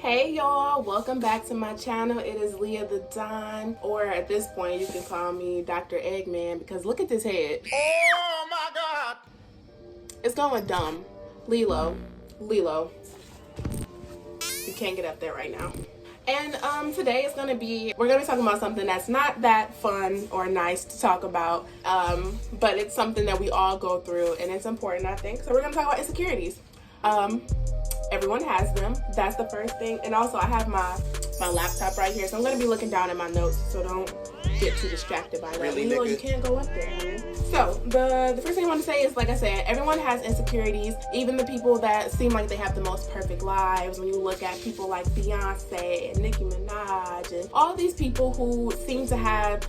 Hey y'all, welcome back to my channel. It is Leah the Don, or at this point you can call me Dr. Eggman because look at this head. Oh my God! It's going dumb. Lilo. You can't get up there right now. And today we're gonna be talking about something that's not that fun or nice to talk about, but it's something that we all go through and it's important, I think. So we're gonna talk about insecurities. Everyone has them. That's the first thing. And also I have my laptop right here, so I'm gonna be looking down at my notes, so don't get too distracted by that. Really, Lilo, you can't go up there, honey. So the first thing I want to say is, like I said, everyone has insecurities. Even the people that seem like they have the most perfect lives. When you look at people like Beyonce and Nicki Minaj and all these people who seem to have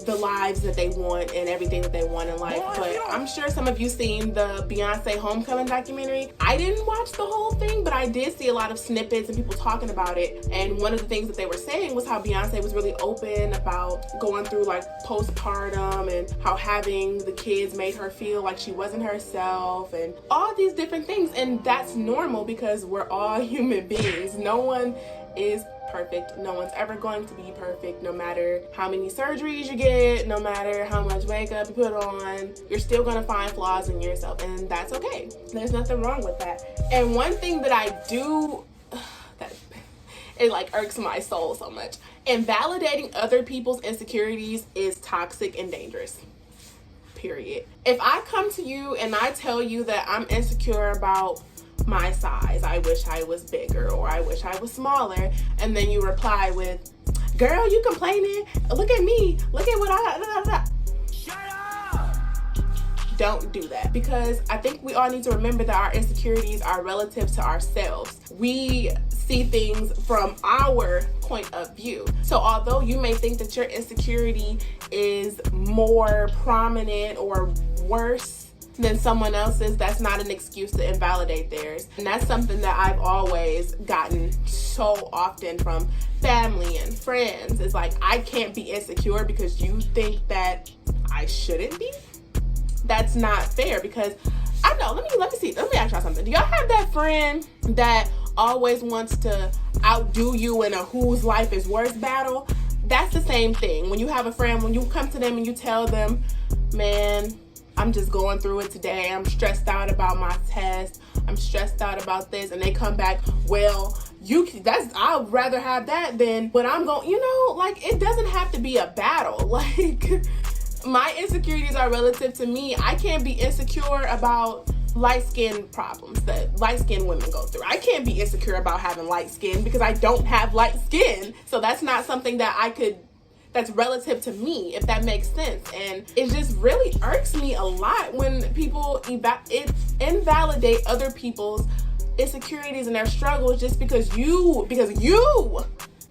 the lives that they want and everything that they want in life. But I'm sure some of you seen the Beyonce Homecoming documentary. I didn't watch the whole thing, but I did see a lot of snippets and people talking about it. And one of the things that they were saying was how Beyonce was really open about going through like postpartum and how having the kids made her feel like she wasn't herself and all these different things. And that's normal because we're all human beings. No one is perfect. No one's ever going to be perfect. No matter how many surgeries you get, no matter how much makeup you put on, you're still going to find flaws in yourself, and that's okay. There's nothing wrong with that. And one thing that I do that it like irks my soul so much, invalidating other people's insecurities is toxic and dangerous. Period. If I come to you and I tell you that I'm insecure about my size, I wish I was bigger, or I wish I was smaller, and then you reply with, girl, you complaining? Look at me, look at what I Shut up! Don't do that, because I think we all need to remember that our insecurities are relative to ourselves. We see things from our point of view. So although you may think that your insecurity is more prominent or worse than someone else's, that's not an excuse to invalidate theirs. And that's something that I've always gotten so often from family and friends. It's like, I can't be insecure because you think that I shouldn't be. That's not fair, because I know, let me ask y'all something. Do y'all have that friend that always wants to outdo you in a whose life is worse battle? That's the same thing. When you have a friend, when you come to them and you tell them, man, I'm just going through it today. I'm stressed out about my test. I'm stressed out about this. And they come back, well, I'd rather have that than what I'm going, like, it doesn't have to be a battle. Like, my insecurities are relative to me. I can't be insecure about light skin problems that light skin women go through. I can't be insecure about having light skin because I don't have light skin. So that's not something that's relative to me, if that makes sense. And it just really irks me a lot when people invalidate other people's insecurities and their struggles just because you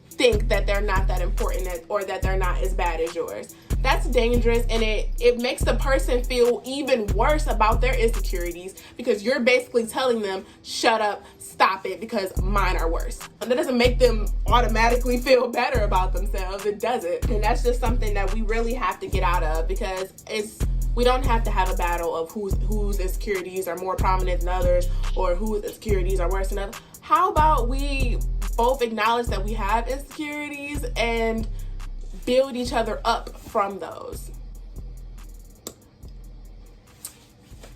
think that they're not that important or that they're not as bad as yours. That's dangerous, and it makes the person feel even worse about their insecurities because you're basically telling them, shut up, stop it, because mine are worse. And that doesn't make them automatically feel better about themselves. It doesn't. And that's just something that we really have to get out of, because we don't have to have a battle of whose insecurities are more prominent than others or whose insecurities are worse than others. How about we both acknowledge that we have insecurities and build each other up from those?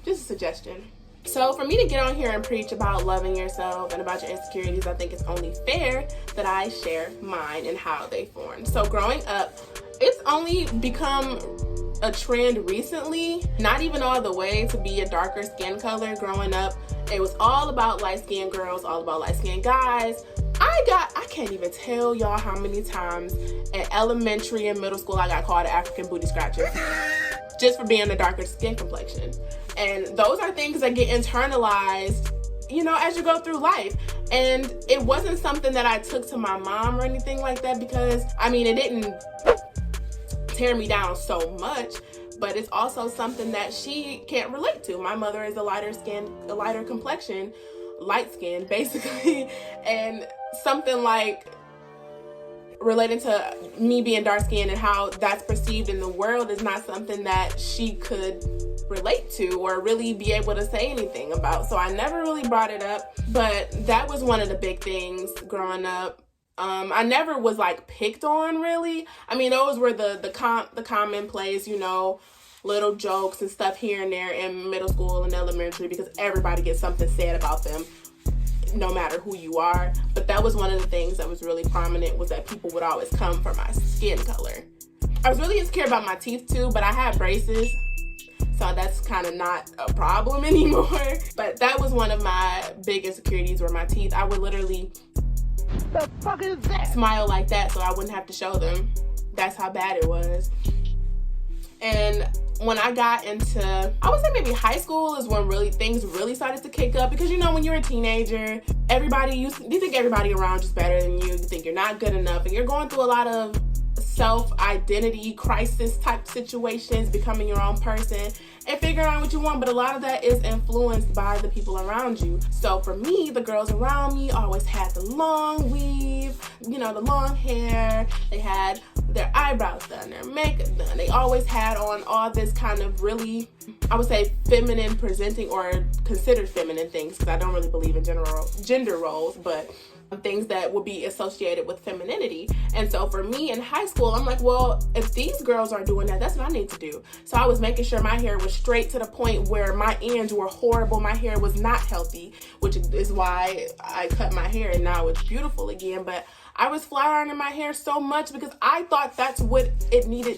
Just a suggestion. So for me to get on here and preach about loving yourself and about your insecurities, I think it's only fair that I share mine and how they formed. So growing up, it's only become a trend recently, not even all the way to be a darker skin color. Growing up, it was all about light-skinned girls, all about light-skinned guys. I can't even tell y'all how many times in elementary and middle school I got called an African booty scratcher just for being a darker skin complexion. And those are things that get internalized, as you go through life. And it wasn't something that I took to my mom or anything like that, because, it didn't tear me down so much, but it's also something that she can't relate to. My mother is a lighter complexion, light skin basically, and something like relating to me being dark skinned and how that's perceived in the world is not something that she could relate to or really be able to say anything about. So I never really brought it up, but that was one of the big things growing up. I never was like picked on really. I mean, those were the commonplace, you know, little jokes and stuff here and there in middle school and elementary, because everybody gets something said about them no matter who you are. But that was one of the things that was really prominent, was that people would always come for my skin color. I was really insecure about my teeth too, but I had braces, so that's kind of not a problem anymore. But that was one of my big insecurities, were my teeth. I would literally The fuck is that? smile like that so I wouldn't have to show them. That's how bad it was. And when I got into, I would say maybe high school is when really things really started to kick up, because you know, when you're a teenager, you think everybody around you is better than you think you're not good enough, and you're going through a lot of self-identity crisis type situations, becoming your own person and figuring out what you want. But a lot of that is influenced by the people around you. So for me, the girls around me always had the long weave, you know, the long hair. They had their eyebrows done, their makeup done. They always had on all this kind of really, I would say, feminine presenting or considered feminine things, because I don't really believe in gender roles, but things that would be associated with femininity. And so for me in high school, I'm like, well, if these girls are doing that, that's what I need to do. So I was making sure my hair was straight to the point where my ends were horrible. My hair was not healthy, which is why I cut my hair and now it's beautiful again. But I was flat ironing my hair so much because I thought that's what I needed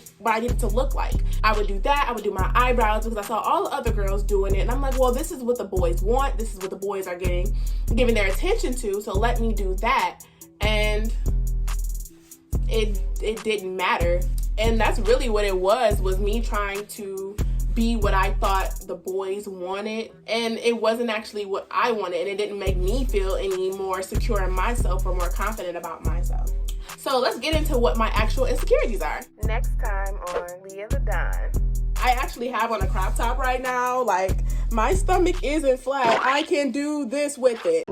to look like. I would do that. I would do my eyebrows because I saw all the other girls doing it. And I'm like, well, this is what the boys want. This is what the boys are giving their attention to. So let me do that. And it didn't matter. And that's really what it was me trying to be what I thought the boys wanted, and it wasn't actually what I wanted, and it didn't make me feel any more secure in myself or more confident about myself. So let's get into what my actual insecurities are. Next time on Leah the Don. I actually have on a crop top right now. Like, my stomach isn't flat. I can do this with it.